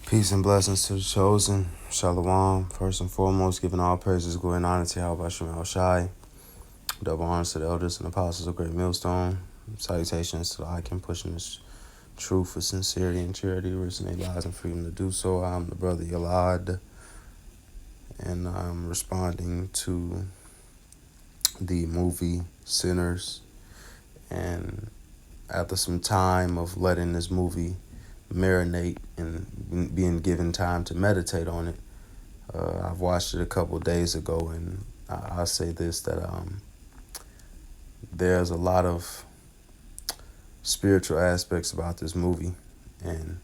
Peace and blessings to the chosen. Shalom. First and foremost, giving all praises, glory, and honor to Yahweh Shem Shai. Double honors to the elders and apostles of Great Millstone. Salutations to the icon pushing this truth with sincerity and charity, risking their lives and freedom to do so. I'm the brother Yalad, and I'm responding to the movie Sinners. And after some time of letting this movie marinate and being given time to meditate on it, I've watched it a couple days ago, and I'll say this, that there's a lot of spiritual aspects about this movie, and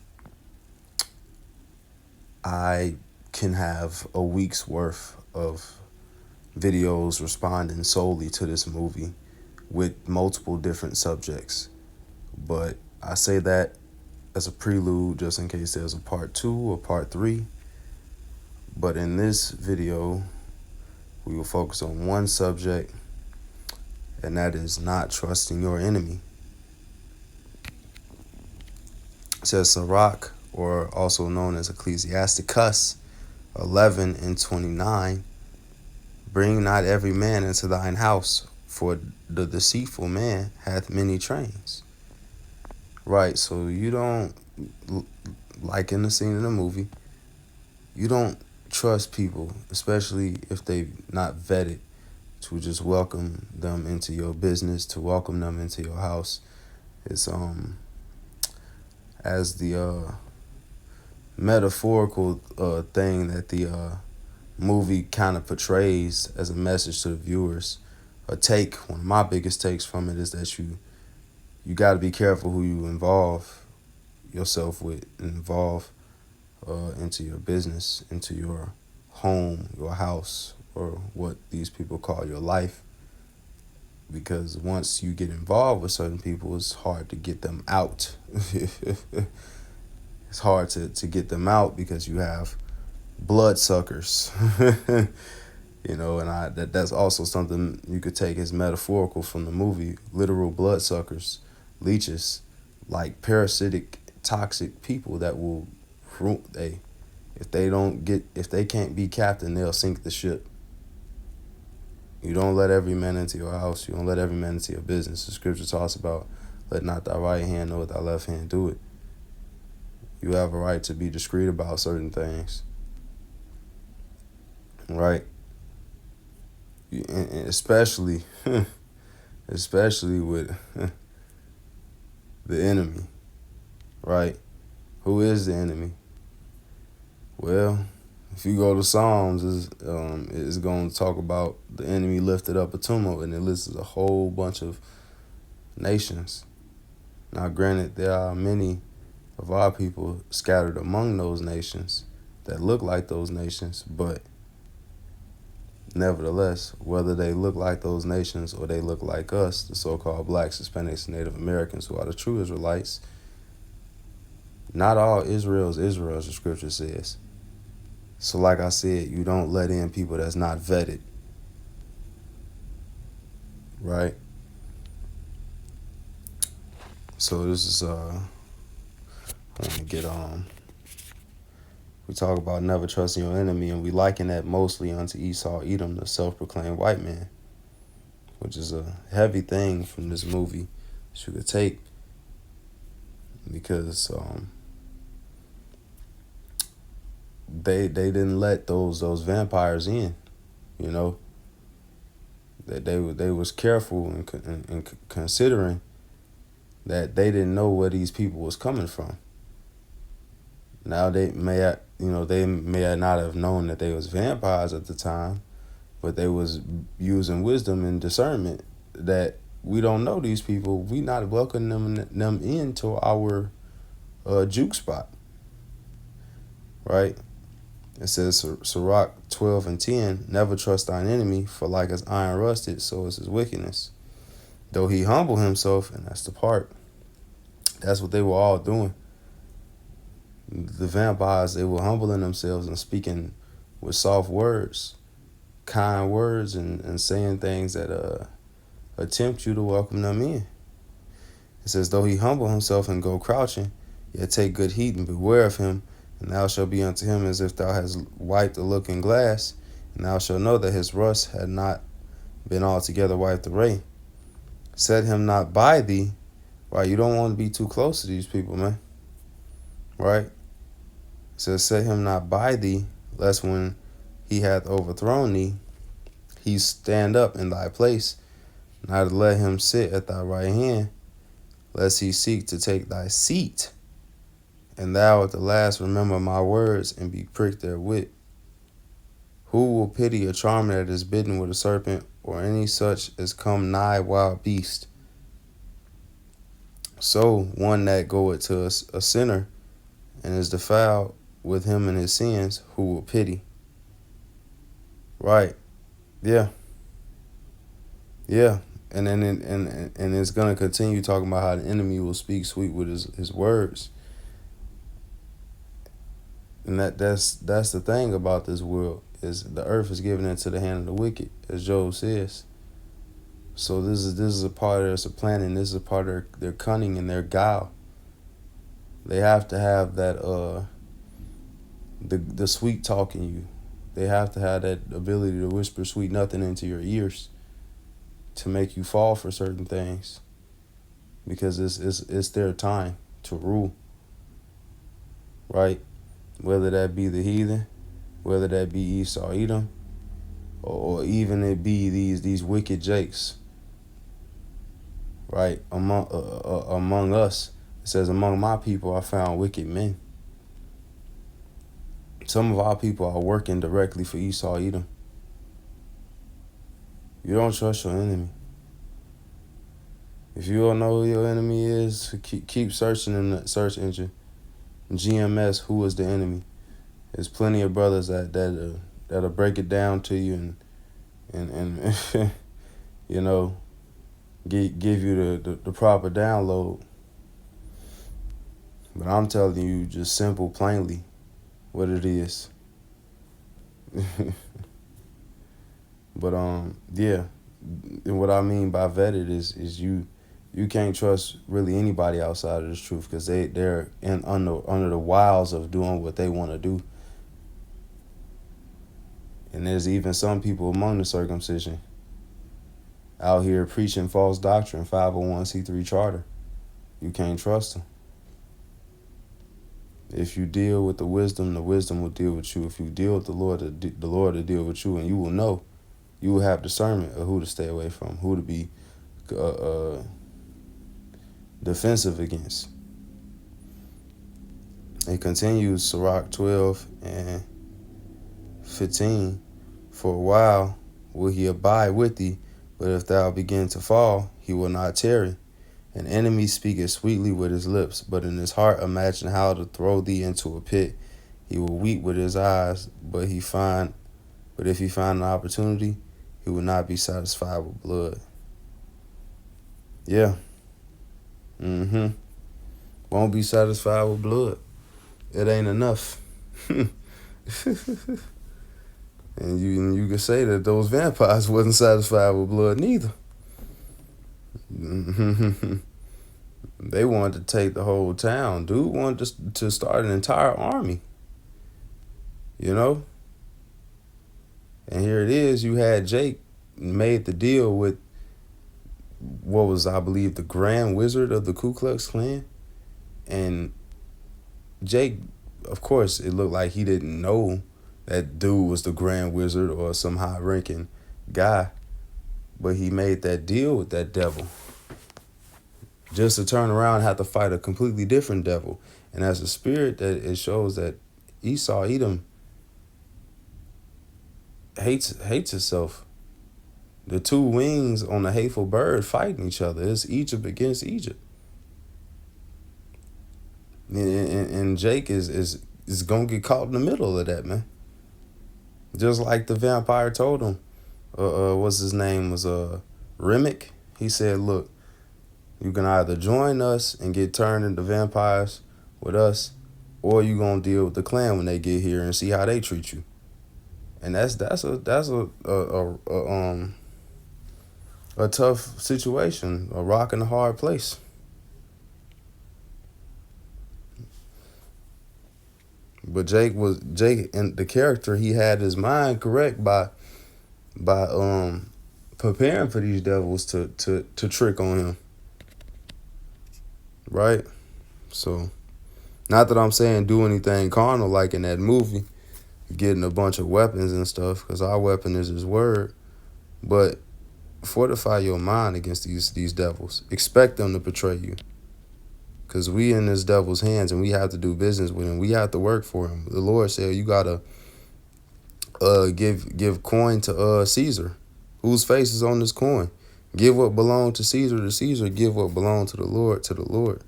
I can have a week's worth of videos responding solely to this movie with multiple different subjects. But I say that as a prelude just in case there's a part 2 or part 3. But in this video, we will focus on one subject, and that is not trusting your enemy. It says Sirach, or also known as Ecclesiasticus 11:29, bring not every man into thine house, for the deceitful man hath many trains. Right, so you don't, like in the scene in the movie, you don't trust people, especially if they've not vetted, to just welcome them into your business, to welcome them into your house. It's as the metaphorical thing that the movie kind of portrays as a message to the viewers. One of my biggest takes from it is that you got to be careful who you involve yourself with, involve into your business, into your home, your house, or what these people call your life. Because once you get involved with certain people, it's hard to get them out. It's hard to get them out because you have bloodsuckers. And that's also something you could take as metaphorical from the movie. Literal bloodsuckers, leeches, like parasitic, toxic people that will if they can't be captain, they'll sink the ship. You don't let every man into your house. You don't let every man into your business. The scripture talks about, let not thy right hand know what thy left hand do it. You have a right to be discreet about certain things. Right? And especially with the enemy. Right? Who is the enemy? Well, if you go to Psalms, it's going to talk about the enemy lifted up a tumult, and it lists a whole bunch of nations. Now, granted, there are many of our people scattered among those nations that look like those nations, but nevertheless, whether they look like those nations or they look like us, the so-called blacks, Hispanics, and Native Americans, who are the true Israelites, not all Israel is Israel, as the scripture says. So like I said, you don't let in people that's not vetted. Right? So this is I want to get we talk about never trusting your enemy, and we liken that mostly unto Esau Edom, the self-proclaimed white man, which is a heavy thing from this movie that you could take, because they didn't let those vampires in. That they was careful in considering that they didn't know where these people was coming from. Now they may not have known that they was vampires at the time, but they was using wisdom and discernment that we don't know these people. We not welcoming them into our juke spot. Right? It says, Sirach 12:10, never trust thine enemy, for like as iron rusted, so is his wickedness. Though he humble himself, and that's the part. That's what they were all doing. The vampires, they were humbling themselves and speaking with soft words, kind words, and saying things that attempt you to welcome them in. It says, though he humble himself and go crouching, yet take good heed and beware of him, And thou shalt be unto him as if thou hast wiped a looking glass, and thou shalt know that his rust had not been altogether wiped away. Set him not by thee. Right? You don't want to be too close to these people, man. Right? It says, set him not by thee, lest when he hath overthrown thee, he stand up in thy place, neither let him sit at thy right hand, lest he seek to take thy seat. And thou at the last remember my words and be pricked therewith. Who will pity a charmer that is bitten with a serpent, or any such as come nigh wild beast? So one that goeth to a sinner and is defiled with him and his sins, who will pity? Right. Yeah. Yeah. And then and it's gonna continue talking about how the enemy will speak sweet with his words. And that's the thing about this world, is the earth is given into the hand of the wicked, as Job says. So this is a part of their planning. This is a part of their cunning and their guile. They have to have that the sweet talk in you. They have to have that ability to whisper sweet nothing into your ears to make you fall for certain things, because it's their time to rule. Right? Whether that be the heathen, whether that be Esau, Edom, or even it be these wicked jakes. Right? Among us, it says, among my people I found wicked men. Some of our people are working directly for Esau, Edom. You don't trust your enemy. If you don't know who your enemy is, keep searching in the search engine. GMS, who is the enemy? There's plenty of brothers that'll break it down to you and you know, give you the proper download. But I'm telling you just simple, plainly, what it is. But yeah, and what I mean by vetted is you can't trust really anybody outside of this truth, because they're under the wiles of doing what they want to do. And there's even some people among the circumcision out here preaching false doctrine, 501c3 charter. You can't trust them. If you deal with the wisdom will deal with you. If you deal with the Lord will deal with you, and you will know. You will have discernment of who to stay away from, who to be defensive against. It continues, Sirach 12 and 15. For a while will he abide with thee, but if thou begin to fall, he will not tarry. An enemy speaketh sweetly with his lips, but in his heart imagine how to throw thee into a pit. He will weep with his eyes, but if he find an opportunity, he will not be satisfied with blood. Yeah. Won't be satisfied with blood. It ain't enough. And you can say that those vampires wasn't satisfied with blood neither. They wanted to take the whole town. Dude wanted to start an entire army. You know? And here it is. You had Jake made the deal with what was, I believe, the Grand Wizard of the Ku Klux Klan. And Jake, of course, it looked like he didn't know that dude was the Grand Wizard or some high-ranking guy. But he made that deal with that devil just to turn around and have to fight a completely different devil. And as a spirit, that it shows that Esau, Edom, hates itself. The two wings on the hateful bird fighting each other. It's Egypt against Egypt. And Jake is going to get caught in the middle of that, man. Just like the vampire told him. What's his name? Was Remick. He said, look, you can either join us and get turned into vampires with us, or you going to deal with the clan when they get here and see how they treat you. And that's a tough situation, a rock and a hard place. But Jake and the character, he had his mind correct by preparing for these devils to trick on him. Right? So not that I'm saying do anything carnal like in that movie, getting a bunch of weapons and stuff, because our weapon is his word. But fortify your mind against these devils. Expect them to betray you. Because we in this devil's hands and we have to do business with him. We have to work for him. The Lord said you gotta give coin to Caesar. Whose face is on this coin? Give what belonged to Caesar to Caesar. Give what belonged to the Lord to the Lord.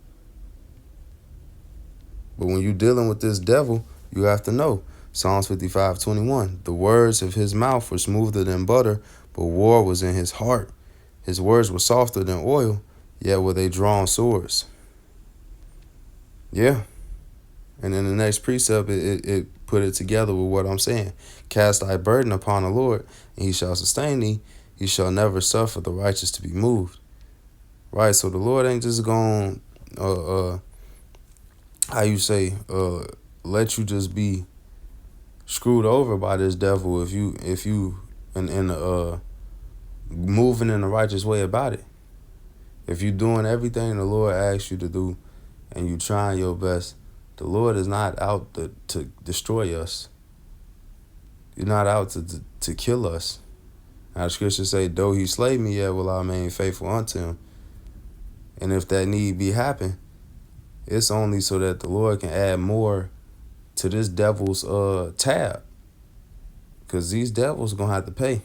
But when you're dealing with this devil, you have to know. Psalms 55:21. The words of his mouth were smoother than butter, but war was in his heart. His words were softer than oil, yet were they drawn swords. Yeah. And in the next precept, it put it together with what I'm saying. Cast thy burden upon the Lord, and he shall sustain thee. He shall never suffer the righteous to be moved. Right? So the Lord ain't just going let you just be screwed over by this devil if you moving in the righteous way about it. If you doing everything the Lord asks you to do and you trying your best, the Lord is not out to destroy us. He's not out to kill us. Now the scriptures say, though he slay me, yet will I remain faithful unto him. And if that need be happen, it's only so that the Lord can add more to this devil's tab. Because these devils are going to have to pay.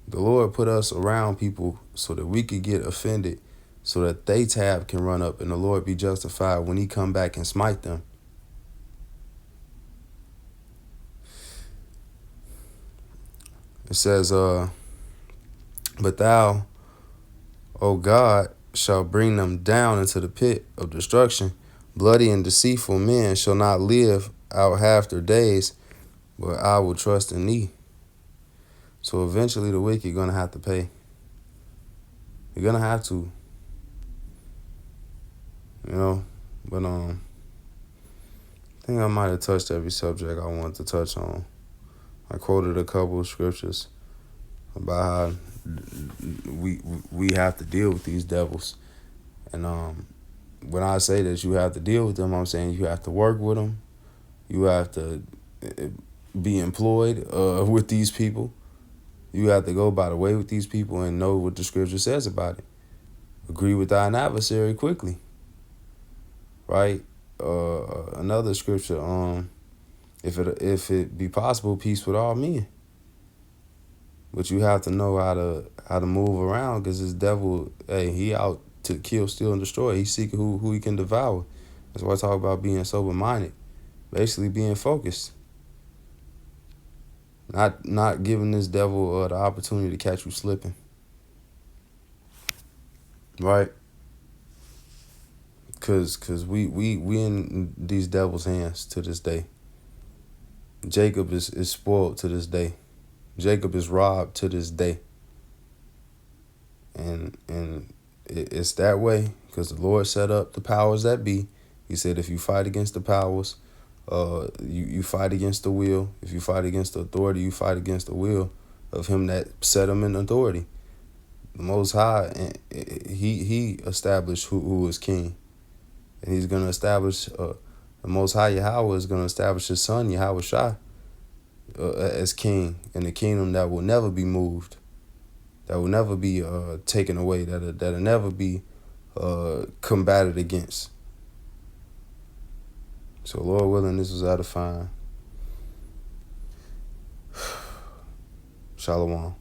The Lord put us around people so that we could get offended, so that they tab can run up and the Lord be justified when he come back and smite them. It says, but thou, O God, shall bring them down into the pit of destruction. Bloody and deceitful men shall not live out half their days, but I will trust in thee. So eventually the wicked going to have to pay. You're going to have to. You know, but I think I might have touched every subject I wanted to touch on. I quoted a couple of scriptures about how we have to deal with these devils. And when I say that you have to deal with them, I'm saying you have to work with them. You have to be employed with these people. You have to go by the way with these people and know what the scripture says about it. Agree with thine adversary quickly. Right? Another scripture, if it be possible, peace with all men. But you have to know how to move around, because this devil, hey, he out to kill, steal, and destroy. He's seeking who he can devour. That's why I talk about being sober-minded. Basically being focused. Not giving this devil the opportunity to catch you slipping. Right? Cause we in these devil's hands to this day. Jacob is spoiled to this day. Jacob is robbed to this day. And it's that way because the Lord set up the powers that be. He said if you fight against the powers, you fight against the will. If you fight against the authority, you fight against the will of him that set him in authority. The Most High, he established who is king. And he's going to establish, the Most High Yahweh is going to establish his son, Yahweh Shai, as king in the kingdom that will never be moved, that will never be taken away, that'll never be combated against. So Lord willing, this was edifying. Shalom.